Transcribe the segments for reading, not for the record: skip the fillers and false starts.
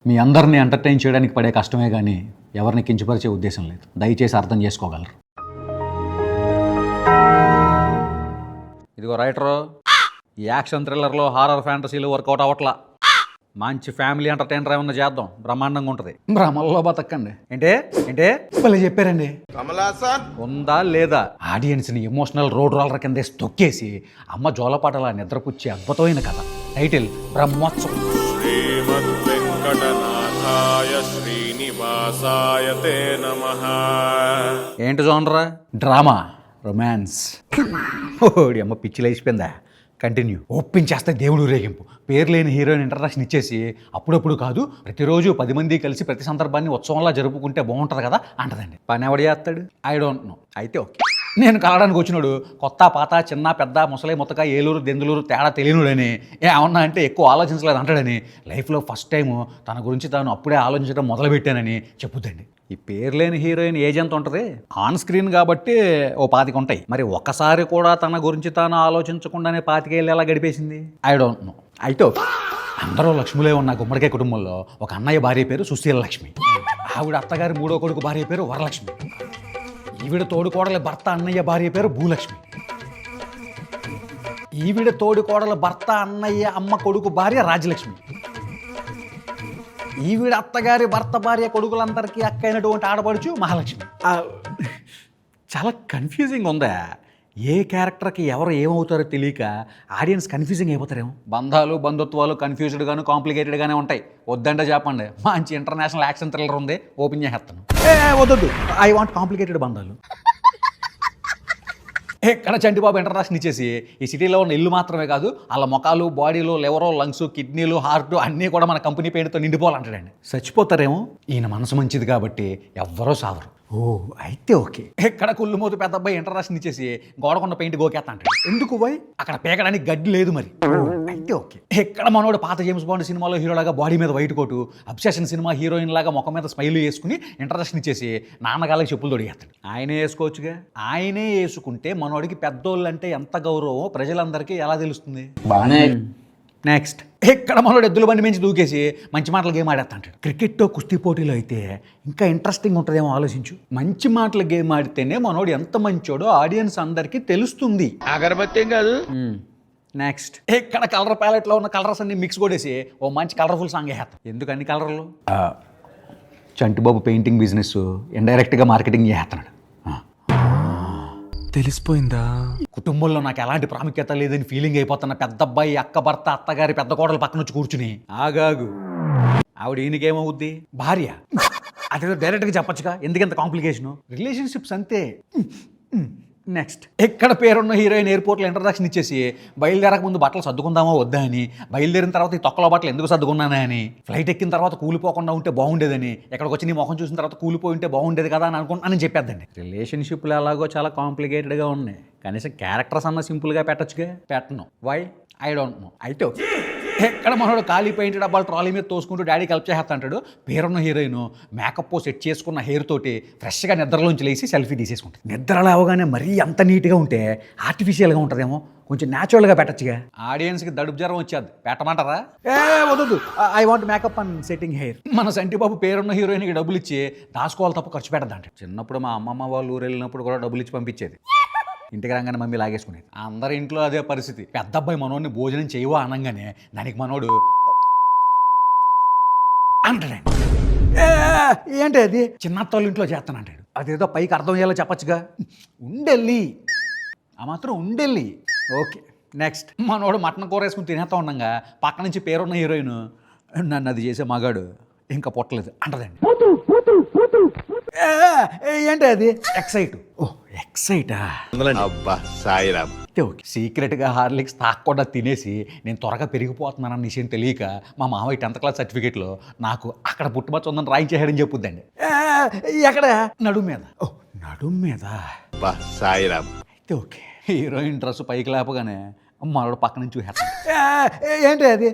మీ అందరినీ ఎంటర్టైన్ చేయడానికి పడే కష్టమే కానీ ఎవరిని కించపరిచే ఉద్దేశం లేదు. దయచేసి అర్థం చేసుకోగలరు. ఇదిగో రైటరు, ఈ యాక్షన్ థ్రిల్లర్లో హారర్ ఫ్యాంటసీలు వర్కౌట్ అవ్వట్లా. మంచి ఫ్యామిలీ ఎంటర్టైనర్ ఏమన్నా చేద్దాం, బ్రహ్మాండంగా ఉంటుంది. భ్రమల్లో బతకండి. ఏంటే ఏంటే భలే చెప్పారండి. ఉందా లేదా? ఆడియన్స్ని ఎమోషనల్ రోడ్ రోలర్ కింద తొక్కేసి అమ్మ జోలపాటలా నిద్రపుచ్చే అద్భుతమైన కథ. టైటిల్ బ్రహ్మోత్సవం. శ్రీనివాసాయ తే నమః. ఏంటి జోనరా? Drama, romance. ఓడి అమ్మ పిచ్చి లేచిపోయిందా? కంటిన్యూ. ఒప్పించేస్తే దేవుడు రేగింపు. పేరు లేని హీరోయిన్ ఇంట్రడక్షన్ ఇచ్చేసి అప్పుడప్పుడు కాదు ప్రతిరోజు 10 మంది కలిసి ప్రతి సందర్భాన్ని ఉత్సవంలా జరుపుకుంటే బాగుంటుంది కదా అంటదండి. పని ఎవడు చేస్తాడు? I don't know. అయితే ఓకే. నేను కలవడానికి వచ్చినాడు కొత్త పాత చిన్న పెద్ద ముసలి ముతక ఏలూరు దెందులూరు తేడా తెలియనుడని ఏమన్నా అంటే ఎక్కువ ఆలోచించలేదు అంటాడని లైఫ్లో ఫస్ట్ టైము తన గురించి తాను అప్పుడే ఆలోచించడం మొదలుపెట్టానని చెప్పుద్దండి. ఈ పేరు లేని హీరోయిన్ ఏజ్ ఎంత ఉంటుంది? ఆన్ స్క్రీన్ కాబట్టి ఓ 25 ఉంటాయి. మరి ఒకసారి కూడా తన గురించి తాను ఆలోచించకుండానే 25 ఏళ్ళు ఎలా గడిపేసింది? I don't know. అయితే అందరూ లక్ష్ములే ఉన్న గుమ్మడికాయ కుటుంబంలో ఒక అన్నయ్య భార్య పేరు సుశీల లక్ష్మి. ఆవిడ అత్తగారి 3వ కొడుకు భార్య పేరు వరలక్ష్మి. ఈవిడ తోడుకోడల భర్త అన్నయ్య భార్య పేరు భూలక్ష్మి. ఈవిడ తోడుకోడల భర్త అన్నయ్య అమ్మ కొడుకు భార్య రాజలక్ష్మి. ఈవిడ అత్తగారి భర్త భార్య కొడుకులందరికీ అక్కైనటువంటి ఆడపడుచు మహాలక్ష్మి. చాలా కన్ఫ్యూజింగ్ ఉందా? ఏ క్యారెక్టర్కి ఎవరు ఏమవుతారో తెలియక ఆడియన్స్ కన్ఫ్యూజింగ్ అయిపోతారేమో. బంధాలు బంధుత్వాలు కన్ఫ్యూజ్డ్గాను కాంప్లికేటెడ్గానే ఉంటాయి. వద్దంటే చెప్పండి, మంచి ఇంటర్నేషనల్ యాక్షన్ థ్రిల్లర్ ఉంది, ఓపెన్ చేస్తాను. వద్దు, ఐ వాంట్ కాంప్లికేటెడ్ బంధాలు. ఎక్కడ చంటిబాబు ఇంటర్నేషన్ ఇచ్చేసి ఈ సిటీలో ఉన్న ఇల్లు మాత్రమే కాదు వాళ్ళ మొఖాలు బాడీలో లివరు లంగ్స్ కిడ్నీలు హార్ట్ అన్నీ కూడా మన కంపెనీ పేరుతో నిండిపోవాలంటాడండి. చచ్చిపోతారేమో. ఈయన మనసు మంచిది కాబట్టి ఎవ్వరూ సావరు. ఓ అయితే ఓకే. ఎక్కడ కుళ్ళుమోతు పెద్ద అబ్బాయి ఇంటర్నేషన్ ఇచ్చేసి గోడకొండ పెయింట్ గోకేస్తా అంటాడు. ఎందుకు పోయి అక్కడ పేకడానికి గడ్డి లేదు మరి. అయితే ఓకే. ఎక్కడ మనోడు పాత జేమ్స్ బాండ్ సినిమాలో హీరోలాగా బాడీ మీద white coat, obsession cinema heroine లాగా ముఖం మీద స్మైల్ వేసుకుని ఇంటర్నేషన్ ఇచ్చేసి నాన్నగాళ్ళకి చెప్పులు తొడిగేస్తాడు. ఆయనే వేసుకోవచ్చుగా. ఆయనే వేసుకుంటే మనోడికి పెద్దోళ్ళు అంటే ఎంత గౌరవం ప్రజలందరికీ ఎలా తెలుస్తుంది? బానే. నెక్స్ట్, ఎక్కడ మనోడు ఎద్దుల బండి మించి దూకేసి మంచి మాటలు గేమ్ ఆడేస్తా అంటాడు. క్రికెట్ కుస్తీ పోటీలో అయితే ఇంకా ఇంట్రెస్టింగ్ ఉంటుందేమో ఆలోచించు. మంచి మాటలు గేమ్ ఆడితేనే మనోడు ఎంత మంచోడో ఆడియన్స్ అందరికీ తెలుస్తుంది. అగరబత్తి కాదు. నెక్స్ట్, ఎక్కడ కలర్ ప్యాలెట్లో ఉన్న కలర్స్ అన్ని మిక్స్ కొట్టేసి ఓ మంచి కలర్ఫుల్ సాంగ్ వేస్తాం. ఎందుకు అన్ని కలర్లు? చంటిబాబు పెయింటింగ్ బిజినెస్ ఇండైరెక్ట్గా మార్కెటింగ్ చేస్తున్నాడు. తెలిసిపోయిందా? కుటుంబంలో నాకు ఎలాంటి ప్రాముఖ్యత లేదని ఫీలింగ్ అయిపోతున్న పెద్ద అబ్బాయి అక్క భర్త అత్తగారి పెద్ద కోడలు పక్కన వచ్చి కూర్చుని ఆగాగు ఆవిడ ఈయనకేమవుద్ది? భార్య. అదే డైరెక్ట్గా చెప్పొచ్చుగా, ఎందుకంత కాంప్లికేషను? రిలేషన్షిప్స్ అంతే. నెక్స్ట్, ఎక్కడ పేరున్న హీరోయిన్ ఎయిర్పోర్ట్లో ఇంట్రడక్షన్ ఇచ్చేసి బయలుదేరక ముందు బట్టలు సర్దుకుందామో వద్దా అని, బయలుదేరిన తర్వాత ఈ తొక్కలో బట్టలు ఎందుకు సర్దుకున్నానా అని, ఫ్లైట్ ఎక్కిన తర్వాత కూలిపోకుండా ఉంటే బాగుండేదని, ఎక్కడికి వచ్చి నీ ముఖం చూసిన తర్వాత కూలిపోయి ఉంటే బాగుండేది కదా అని అనుకుంటున్నానని చెప్పేద్దండి. రిలేషన్షిప్లు ఎలాగో చాలా కాంప్లికేటెడ్గా ఉన్నాయి. కనీసం క్యారెక్టర్స్ అన్న సింపుల్గా పెట్టచ్చుగా. పెట్టను. వై? I don't know. అయితే ఎక్కడ మనోడు ఖాళీ పెయింట్ డబ్బాలు ట్రాలీ మీద తోసుకుంటూ డాడీకి హెల్ప్ చేస్తా అంటాడు. పేరున్న హీరోయిన్ మేకప్ సెట్ చేసుకున్న హెయిర్ తోటి ఫ్రెష్గా నిద్రలోంచి లేచి సెల్ఫీ తీసేసుకుంటుంది. నిద్ర లేవగానే మరీ అంత నీట్గా ఉంటే ఆర్టిఫిషియల్గా ఉంటుందేమో. కొంచెం న్యాచురల్గా పెట్టచ్చుగా. ఆడియన్స్కి దడుపు జ్వరం వచ్చేది. పెట్టమంటారా? వద్దు, I want makeup and setting hair. మన సంటిబాబు పేరున్న హీరోయిన్కి డబ్బులు ఇచ్చి దాచుకోవాలి తప్ప ఖర్చు పెట్టద్దంట. చిన్నప్పుడు మా అమ్మమ్మ వాళ్ళు ఊరు వెళ్ళినప్పుడు కూడా డబ్బులు ఇచ్చి పంపించేది. ఇంటికి రాగానే మమ్మీ లాగేసుకునేది. అందరి ఇంట్లో అదే పరిస్థితి. పెద్ద అబ్బాయి మనోడిని భోజనం చేయవా అనగానే దానికి మనోడు అంటాడండి. ఏంటి అది? చిన్నత్తోళ్ళ ఇంట్లో చేస్తానంటాడు. అదేదో పైకి అర్థం అయ్యేలా చెప్పచ్చుగా. ఉండెళ్ళి ఆ మాత్రం ఉండెళ్ళి. ఓకే. నెక్స్ట్, మనోడు మటన్ కూర వేసుకుని తినేస్తా ఉండగా పక్క నుంచి పేరున్న హీరోయిన్ నన్ను అది చేసే మగాడు ఇంకా పుట్టలేదు అంటదండి. ఏంటి అది? ఎక్సైట్. ఓ ఎక్సైటా? అబ్బా సాయిరామ్. ఓకే. సీక్రెట్గా హార్లిక్స్ తాకుండా తినేసి నేను త్వరగా పెరిగిపోతున్నానన్న విషయం తెలియక మా మామయ్య 10th క్లాస్ సర్టిఫికేట్లో నాకు అక్కడ పుట్టుమచ్చ ఉందని రాయించేసాడని చెప్పుద్దండి. ఎక్కడ? నడుము మీద. ఓ నడుము మీద. సాయిరామ్. అయితే ఓకే. హీరోయిన్ డ్రెస్ పైకి లేపగానే మనోడు పక్క నుంచి చూసేస్తాను. ఏంటి అది?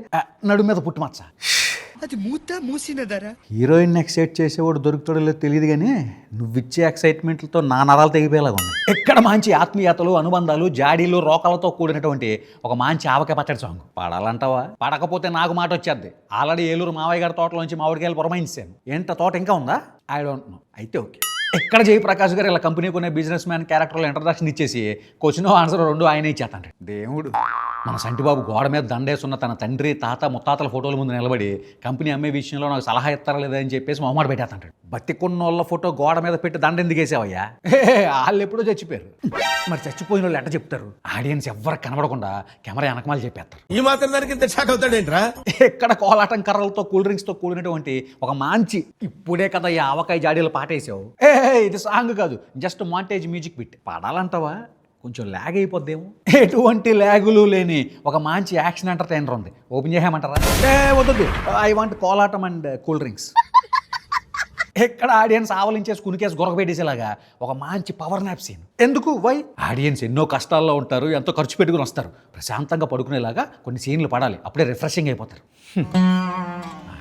నడుము మీద పుట్టుమచ్చ. అది మూసినదరా. హీరోయిన్ ఎక్సైట్ చేసేవాడు దొరుకుతాడో లేదో తెలియదు కానీ నువ్విచ్చే ఎక్సైట్మెంట్లతో నా నరాలు తెగిపోయేలాగా ఉంది. ఎక్కడ మంచి ఆత్మీయతలు, అనుబంధాలు, జాడీలు, రోకలతో కూడినటువంటి ఒక మంచి ఆవకాయ పచ్చడి సాంగ్ పాడాలంటావా? పడకపోతే నాకు మాట వచ్చేద్ది. ఆల్రెడీ ఏలూరు మావయ్య గారి తోటలోంచి మామిడికాయలు పురమాయించాను. ఏంట తోట ఇంకా ఉందా? I don't know. అయితే ఓకే. ఎక్కడ జయప్రకాష్ గారు ఇలా కంపెనీ కొనే బిజినెస్ మ్యాన్ క్యారెక్టర్లో ఇంట్రడక్షన్ ఇచ్చేసి క్వశ్చన్ ఆన్సర్ రెండు ఆయనే ఇచ్చేస్తాండి. దేవుడు మన సంటిబాబు గోడ మీద దండేసున్న తన తండ్రి, తాత, ముత్తాతల ఫోటోల ముందు నిలబడి కంపెనీ అమ్మే విషయంలో నాకు సలహా ఇస్తారా లేదా అని చెప్పేసి మొహమాట పెట్టేస్తాడు. బతికున్నోళ్ళ ఫోటో గోడ మీద పెట్టి దండ ఎందుకు వేసావయ్యా? వాళ్ళు ఎప్పుడో చచ్చిపోయారు. మరి చచ్చిపోయిన వాళ్ళు ఎట్ట చెప్తారు? ఆడియన్స్ ఎవ్వరు కనబడకుండా కెమెరా వెనకమాలు చెప్పేస్తారు. ఈ మాత్రం దానికి ఇంత షాక్ అవుతాడేంట్రా? ఎక్కడ కోలాటం కర్రలతో కూల్ డ్రింక్స్ తో కూడినటువంటి ఒక మంచి ఇప్పుడే కదా ఈ ఆవకాయ జాడీలు పాటేసావు. ఇది సాంగ్ కాదు, జస్ట్ మాంటేజ్ మ్యూజిక్ బిట్. పాడాలంటావా? కొంచెం ల్యాగ్ అయిపోద్దేమో. ఎటువంటి ల్యాగులు లేని ఒక మంచి యాక్షన్ ఎంటర్టైనర్ ఉంది. ఓపెన్ చేయమంటారా? వద్దు, I want Kolatam and cool drinks. ఎక్కడ ఆడియన్స్ ఆవలించేసి కునికేసి గొరకబెట్టేసేలాగా ఒక మంచి పవర్ నాప్ సీన్. ఎందుకు? వై? ఆడియన్స్ ఎన్నో కష్టాల్లో ఉంటారు, ఎంతో ఖర్చు పెట్టుకుని వస్తారు. ప్రశాంతంగా పడుకునేలాగా కొన్ని సీన్లు పడాలి, అప్పుడే రిఫ్రెషింగ్ అయిపోతారు.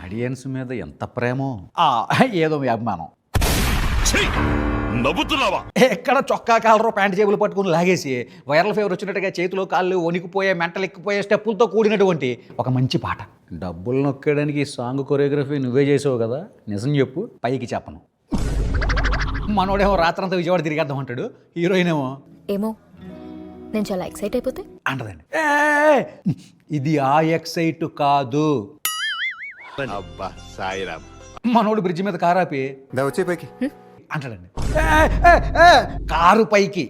ఆడియన్స్ మీద ఎంత ప్రేమో, ఏదో మీ అభిమానం. నవ్వుతున్నావా? ఎక్కడ చొక్కా కాలరో ప్యాంట్ జేబులు పట్టుకుని లాగేసి వైరల్ ఫీవర్ వచ్చినట్టుగా చేతిలో కాళ్ళు వణికిపోయే, మెంటలు ఎక్కిపోయే స్టెప్పులతో కూడినటువంటి ఒక మంచి పాట. డబ్బులు నొక్కడానికి ఈ సాంగ్ కొరియోగ్రఫీ నువ్వే చేసావు కదా, నిజం చెప్పు. పైకి చెప్పను. మనోడేమో రాత్రంతా విజయవాడ తిరిగేద్దాం అంటాడు, హీరోయిన్ ఏమో నేను చాలా ఎక్సైట్ అయిపోతే అంటదండి. ఇది ఆ ఎక్సైట్ కాదు. అబ్బా సాయిరామ్. మనోడు బ్రిడ్జి మీద కారాపి వచ్చే పైకి అంటాడండి, కారు పైకి.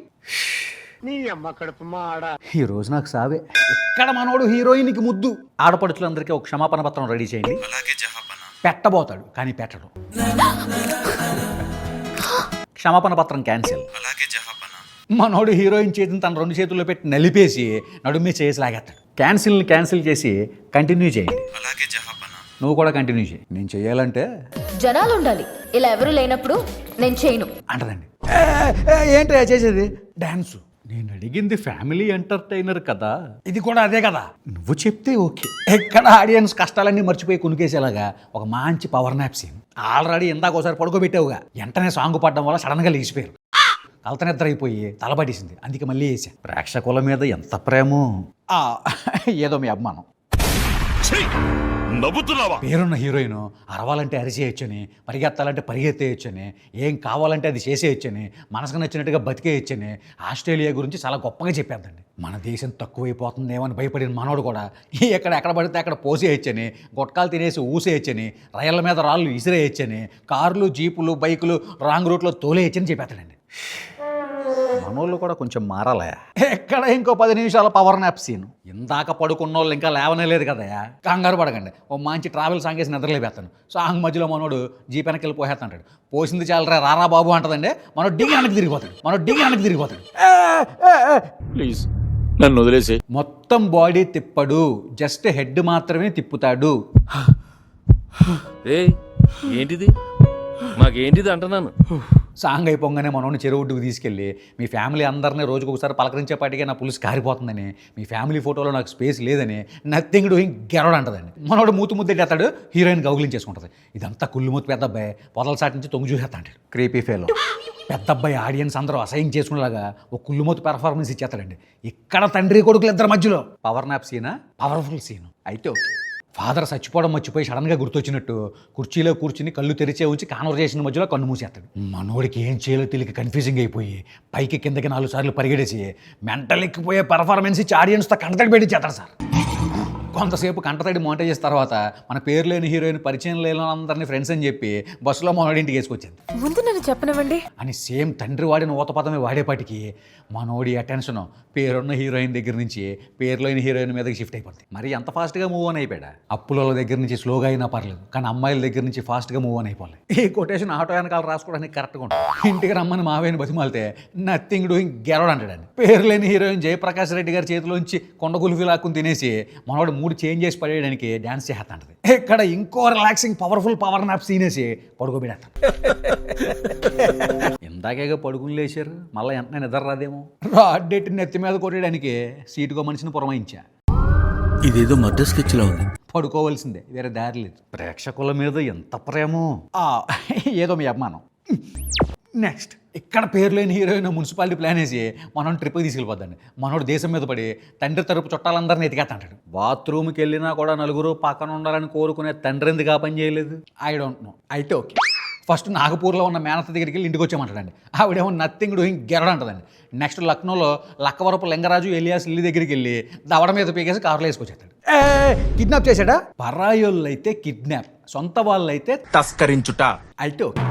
ఈ రోజు నాకు సావే. ఇక్కడ మనోడు హీరోయిన్కి ముద్దు. ఆడపడుచులందరికీ ఒక క్షమాపణ పత్రం రెడీ చేయండి. పెట్టబోతాడు కానీ పెట్టడు. క్షమాపణ పత్రం క్యాన్సిల్. మనోడు హీరోయిన్ చేతిని తన రెండు చేతుల్లో పెట్టి నలిపేసి నడుమే చేసి లాగేస్తాడు. క్యాన్సిల్ చేసి కంటిన్యూ చేయండి. నువ్వు కూడా కంటిన్యూ చేయి. నేను చెయ్యాలంటే జనాలు ఉండాలి, ఇలా ఎవరు లేనప్పుడు నేను చేయను అంటదండి. ఏంటి చేసేది? డాన్సు. నేను అడిగింది ఫ్యామిలీ ఎంటర్టైనర్ కదా, ఇది కూడా అదే కదా. నువ్వు చెప్తే ఓకే. ఎక్కడ ఆడియన్స్ కష్టాలన్నీ మర్చిపోయి కునికేసేలాగా ఒక మంచి పవర్ నాప్ సీన్. ఆల్రెడీ ఇందాక ఒకసారి పడుకోబెట్టావుగా, వెంటనే సాంగ్ పడడం వల్ల సడన్గా లేచిపోయారు. కలతనిద్ర అయిపోయి తలబడేసింది, అందుకే మళ్ళీ వేసా. ప్రేక్షకుల మీద ఎంత ప్రేమో, ఏదో మీ అభిమానం. నవ్వుతున్నావా? పేరున్న హీరోయిన్ అరవాలంటే అరిచేయొచ్చని, పరిగెత్తాలంటే పరిగెత్తేయొచ్చని, ఏం కావాలంటే అది చేసేయొచ్చని, మనసుకు నచ్చినట్టుగా బతికేయొచ్చని ఆస్ట్రేలియా గురించి చాలా గొప్పగా చెప్పేద్దండి. మన దేశం తక్కువైపోతుందేమో అని భయపడిన మనోడు కూడా ఎక్కడ పడితే అక్కడ పోసేయొచ్చని, గుట్కాలు తినేసి ఊసేయొచ్చని, రైళ్ల మీద రాళ్ళు విసిరేయొచ్చని, కార్లు, జీపులు, బైకులు రాంగ్ రూట్లో తోలేయచ్చని చెప్పేస్తాడండి. మనోళ్ళు కూడా కొంచెం మారాలే. ఎక్కడ ఇంకో 10 నిమిషాల పవర్ నాప్ సీన్. ఇందాక పడుకున్న వాళ్ళు ఇంకా లేవనే లేదు కదయా, కంగారు పడకండి. ఓ మంచి ట్రావెల్ సాంగ్ వేసి నిద్రలేపేస్తాను. సాంగ్ మధ్యలో మనోడు జీప్ వెనక్కి వెళ్ళి పోసేస్తాడు. పోసింది చాలరా రారా బాబు అంటదండి. మనోడు డింగ్ వెనక్కి తిరిగిపోతాడు. ప్లీజ్ నన్ను వదిలేసి. మొత్తం బాడీ తిప్పడు, జస్ట్ హెడ్ మాత్రమే తిప్పుతాడు. ఏంటిది? మాకేంటిది అంటున్నాను. సాంగ్ అయిపోగానే మనోడిని చెరువుడ్డుకు తీసుకెళ్ళి, మీ ఫ్యామిలీ అందరినీ రోజుకు ఒకసారి పలకరించేపాటికే నా పులుసు కారిపోతుందని, మీ ఫ్యామిలీ ఫోటోలో నాకు స్పేస్ లేదని, నథింగ్ డూయింగ్ గెరవడ్ అంటదండి. మనోడు ముద్దెడతాడు, హీరోయిన్ కౌగిలించేసుకుంటుంది. ఇదంతా కుళ్ళుమూతి పెద్ద అబ్బాయి పొదలసాటి నుంచి తొంగి చూసేస్తా అంటాడు. క్రీపీ ఫేలో పెద్ద అబ్బాయి ఆడియన్స్ అందరూ అసహ్యం చేసుకునేలాగా ఒక కుళ్ళుమూతి పెర్ఫార్మెన్స్ ఇచ్చేస్తాడండి. ఇక్కడ తండ్రి కొడుకులు ఇద్దరి మధ్యలో పవర్ నాప్ సీనా, పవర్ఫుల్ సీను. అయితే ఓకే. ఫాదర్ చచ్చిపోవడం మర్చిపోయి సడన్గా గుర్తొచ్చినట్టు కుర్చీలో కూర్చుని కళ్ళు తెరిచే ఉంచి కాన్వర్జేషన్ మధ్యలో కన్ను మూసేస్తాడు. మనోడికి ఏం చేయాలో తెలియక కన్ఫ్యూజింగ్ అయిపోయి పైకి కిందకి 4 సార్లు పరిగెడేసి మెంటల్ ఎక్కిపోయే పర్ఫార్మెన్స్ ఇచ్చి ఆడియన్స్తో కంటతడి పెట్టించేస్తాడు సార్. కొంతసేపు కంటతడి మోంటేజ్ తర్వాత మన పేరు లేని హీరోయిన్ పరిచయం లేని అందరినీ ఫ్రెండ్స్ అని చెప్పి బస్సులో మనోడి ఇంటికి వేసుకొచ్చింది. ముందు నన్ను చెప్పనివ్వండి అని సేమ్ తండ్రి వాడిన ఊతపదమే వాడేపాటికి మనోడి అటెన్షన్ పేరున్న హీరోయిన్ దగ్గర నుంచి పేరు లేని హీరోయిన్ మీదకి షిఫ్ట్ అయిపోతుంది. మరి ఎంత ఫాస్ట్గా మూవ్ ఆన్ అయిపోయాడా? అప్పుల దగ్గర నుంచి స్లోగా అయినా పర్లేదు, కానీ అమ్మాయిల దగ్గర నుంచి ఫాస్ట్గా మూవ్ ఆన్ అయిపోవాలి. ఈ కొటేషన్ ఆటో వెనకాల రాసుకోవడానికి కరెక్ట్గా ఉంటుంది. ఇంటికి రమ్మని మావేని బతిమాలితే నథింగ్ డూయింగ్ గెరవడ్ అంటాడండి. పేరు లేని హీరోయిన్ జయప్రకాష్ రెడ్డి గారి చేతిలోంచి కొండ గుల్ఫీ లాక్కుని తినేసి మనోడు మూడు చేంజ్ చేసి పడేయడానికి డ్యాన్స్ చేస్తాంటది. ఇక్కడ ఇంకో relaxing powerful power nap scene వేసి పడుకోబెడతాను. ఇందాకేగా పడుకుని లేచారు, మళ్ళీ వెంటనే నిద్ర రాదేమో. రాడ్డెట్టి నెత్తి మీద కొట్టడానికి సీటుకో మనిషిని పురమాయించా. ఇదేదో మర్డర్ స్కెచ్ లా ఉంది. పడుకోవాల్సిందే, వేరే దారి లేదు. ప్రేక్షకుల మీద ఎంత ప్రేమో, ఏదో మీ అభిమానం. నెక్స్ట్ ఇక్కడ పేరు లేని హీరోయిన్ మున్సిపాలిటీ ప్లాన్ వేసి మనం ట్రిప్కి తీసుకెళ్ళిపోద్దండి. మనోడు దేశం మీద పడి తండ్రి తరపు చుట్టాలందరినీ ఎతికేస్తాంటాడు. బాత్రూమ్కి వెళ్ళినా కూడా నలుగురు పక్కన ఉండాలని కోరుకునే తండ్రి ఎందుకు ఆ పని చేయలేదు? I don't know. అయితే ఓకే, ఫస్ట్ నాగపూర్లో ఉన్న మేనత్త దగ్గరికి వెళ్ళి ఇంటికి వచ్చేయమంటాడండి. ఆవిడేమో నథింగ్ డూయింగ్ గెరడ్ అంటదండి. నెక్స్ట్ లక్నోలో లక్కవరపు లింగరాజు ఎలియాస్ ఇల్లి దగ్గరికి వెళ్ళి దవడ మీద పీకేసి కారులో వేసుకొచ్చేస్తాడు. కిడ్నాప్ చేశాడా? పరాయోళ్ళు అయితే కిడ్నాప్, సొంత వాళ్ళు అయితే తస్కరించుట. అయితే ఓకే,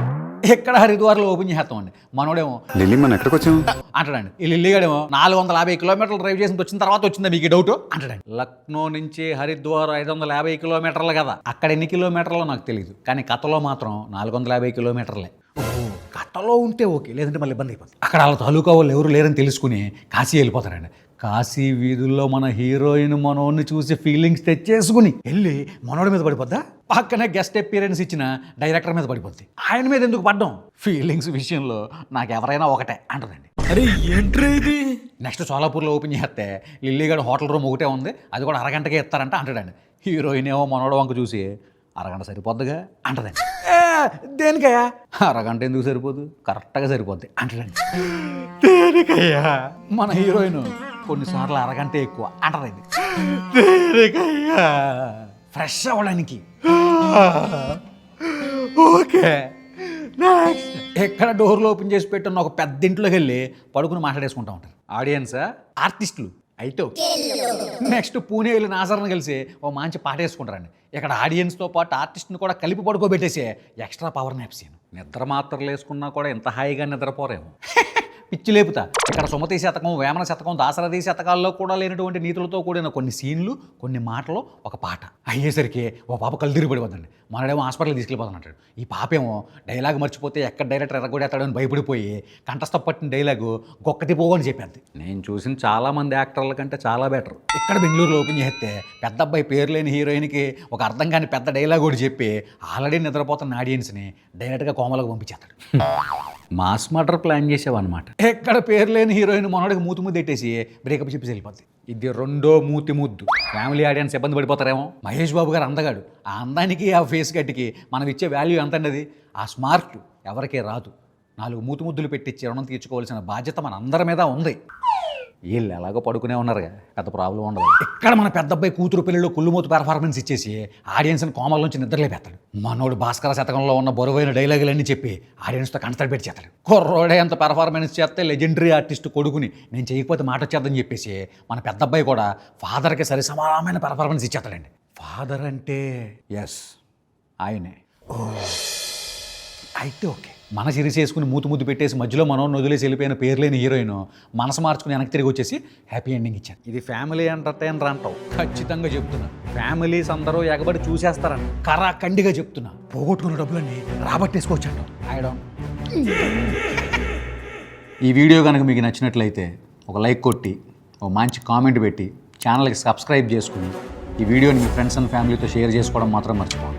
ఎక్కడ హరిద్వార్లో ఓపెన్ చేస్తామండి. మనోడేమో ఢిల్లీ మనం ఎక్కడికి వచ్చాము అంటాడండి. ఈ లిల్లీగాడేమో 450 కిలోమీటర్లు డ్రైవ్ చేసి వచ్చిన తర్వాత వచ్చిందా మీకు డౌట్ అంటాడండి. లక్నో నుంచి హరిద్వార్ 550 కిలోమీటర్లు కదా, అక్కడ ఎన్ని కిలోమీటర్లో నాకు తెలియదు, కానీ కథలో మాత్రం 450 కిలోమీటర్లే. ఓహో, కథలో ఉంటే ఓకే, లేదంటే మళ్ళీ ఇబ్బంది అయిపోతుంది. అక్కడ వాళ్ళ తాలూకా వాళ్ళు ఎవరు లేరని తెలుసుకుని కాశీ వెళ్ళిపోతారండి. కాశీ వీధుల్లో మన హీరోయిన్ మనోడిని చూసి ఫీలింగ్స్ తెచ్చేసుకుని వెళ్ళి మనోడి మీద పడిపోద్దా? పక్కనే గెస్ట్ అపీరెన్స్ ఇచ్చిన డైరెక్టర్ మీద పడిపోద్ది. ఆయన మీద ఎందుకు పడ్డం? ఫీలింగ్స్ విషయంలో నాకు ఎవరైనా ఒకటే అంటదండి. అరే ఏంట్రా ఇది? నెక్స్ట్ సోలాపూర్లో ఓపెన్ చేస్తే లిల్లీగడ్ హోటల్ రూమ్ ఒకటే ఉంది, అది కూడా అరగంటకే ఇస్తారంట అంటాడండి. హీరోయిన్ ఏమో మనోడు వంక చూసి అరగంట సరిపోద్దిగా అంటదండి. దేనికయ్యా? అరగంట ఎందుకు సరిపోదు, కరెక్ట్గా సరిపోద్ది అంటదండి. దేనికయ్యా? మన హీరోయిన్ కొన్నిసార్లు అరగంట ఎక్కువ అంటదండి. దేనికయ్యా? ఫ్రెష్ అవ్వడానికి. ఓకే, నెక్స్ట్ ఎక్కడ డోర్లు ఓపెన్ చేసి పెట్టున్న ఒక పెద్ద ఇంట్లోకి వెళ్ళి పడుకుని మాట్లాడేసుకుంటా ఉంటారు. ఆడియన్సా? ఆర్టిస్టులు అయితే ఓకే. నెక్స్ట్ పూణే వెళ్ళి నాసర్ని కలిసి ఓ మంచి పాట వేసుకుంటారండి. ఇక్కడ ఆడియన్స్తో పాటు ఆర్టిస్ట్ని కూడా కలిపి పడుకోబెట్టేసి ఎక్స్ట్రా పవర్ నాప్సీను. నిద్ర మాత్రలు వేసుకున్నా కూడా ఎంత హాయిగా నిద్రపోరేమో. పిచ్చి లేపుతా. ఇక్కడ సుమతి శతకం, వేమన శతకం, దాశరథి శతకాల్లో కూడా లేనటువంటి నీతులతో కూడిన కొన్ని సీన్లు, కొన్ని మాటలు, ఒక పాట అయ్యేసరికి ఓ పాప కళ్ళు తిరిగి పడిపోతుంది. మనడేమో హాస్పిటల్కి తీసుకెళ్ళిపోతానంటాడు. ఈ పాపేమో డైలాగ్ మర్చిపోతే ఎక్కడ డైరెక్టర్ ఎర్రగొడేస్తాడని భయపడిపోయి కంఠస్థ పట్టిన డైలాగు గొక్కటి పోగని చెప్పేది. నేను చూసిన చాలామంది యాక్టర్ల కంటే చాలా బెటర్. ఇక్కడ బెంగళూరులో ఓపెన్ చేస్తే పెద్ద అబ్బాయి పేరు లేని హీరోయిన్కి ఒక అర్థం కాని పెద్ద డైలాగ్ కూడా చెప్పి ఆల్రెడీ నిద్రపోతున్న ఆడియన్స్ని డైరెక్ట్గా కోమలకు పంపించేస్తాడు. మాస్ మర్డర్ ప్లాన్ చేసావన్నమాట. ఎక్కడ పేరు లేని హీరోయిన్ మనోడికి మూతి ముద్దు పెట్టేసి బ్రేకప్ చెప్పేసి వెళ్ళిపోద్ది. ఇది రెండో మూతి ముద్దు. ఫ్యామిలీ ఆడియన్స్ ఇబ్బంది పడిపోతారేమో. మహేష్ బాబు గారు అందగాడు. ఆ అందానికి, ఆ ఫేస్ కట్టికి మనం ఇచ్చే వాల్యూ ఎంత అండి? అది ఆ స్మార్ట్ ఎవరికే రాదు. 4 మూతి ముద్దులు పెట్టించి రుణం తీర్చుకోవాల్సిన బాధ్యత మన అందరి మీద ఉంది. వీళ్ళు ఎలాగో పడుకునే ఉన్నారుగా, పెద్ద ప్రాబ్లం ఉండదు. ఇక్కడ మన పెద్ద అబ్బాయి కూతురు పెళ్లిలో కుళ్ళుమూతు పెర్ఫార్మెన్స్ ఇచ్చేసి ఆడియన్స్ని కోమల్లోంచి నిద్రలేపెత్తాడు. మనోడు భాస్కర శతకంలో ఉన్న బరువైన డైలాగులన్నీ చెప్పి ఆడియన్స్తో కనతడి పెట్టి చేస్తాడు. కుర్రోడే అంత పెర్ఫార్మెన్స్ చేస్తే లెజెండరీ ఆర్టిస్ట్ కొడుకుని నేను చేయకపోతే మాట వచ్చేద్దని చెప్పేసి మన పెద్ద అబ్బాయి కూడా ఫాదర్కి సరి సమానమైన పెర్ఫార్మెన్స్ ఇచ్చేస్తాడండి. ఫాదర్ అంటే ఎస్ ఆయనే. అయితే ఓకే, మన సిరీస్ వేసుకుని మూతు ముద్దు పెట్టేసి మధ్యలో మనోడిని వదిలేసి వెళ్ళిపోయిన పేరు లేని హీరోయిన్ మనసు మార్చుకుని వెనక్కి తిరిగి వచ్చేసి హ్యాపీ ఎండింగ్ ఇచ్చాను. ఇది ఫ్యామిలీ ఎంటర్టైనర్ అంటావు? ఖచ్చితంగా చెప్తున్నా. ఫ్యామిలీస్ అందరూ ఎగబడి చూసేస్తారని కరాఖండిగా చెప్తున్నా. పోగొట్టుకున్న డబ్బులన్నీ రాబట్టేసుకోవచ్చు అంటావు. ఈ వీడియో కనుక మీకు నచ్చినట్లయితే ఒక లైక్ కొట్టి, ఒక మంచి కామెంట్ పెట్టి, ఛానల్కి సబ్స్క్రైబ్ చేసుకుని ఈ వీడియోని మీ ఫ్రెండ్స్ అండ్ ఫ్యామిలీతో షేర్ చేసుకోవడం మాత్రం మర్చిపోండి.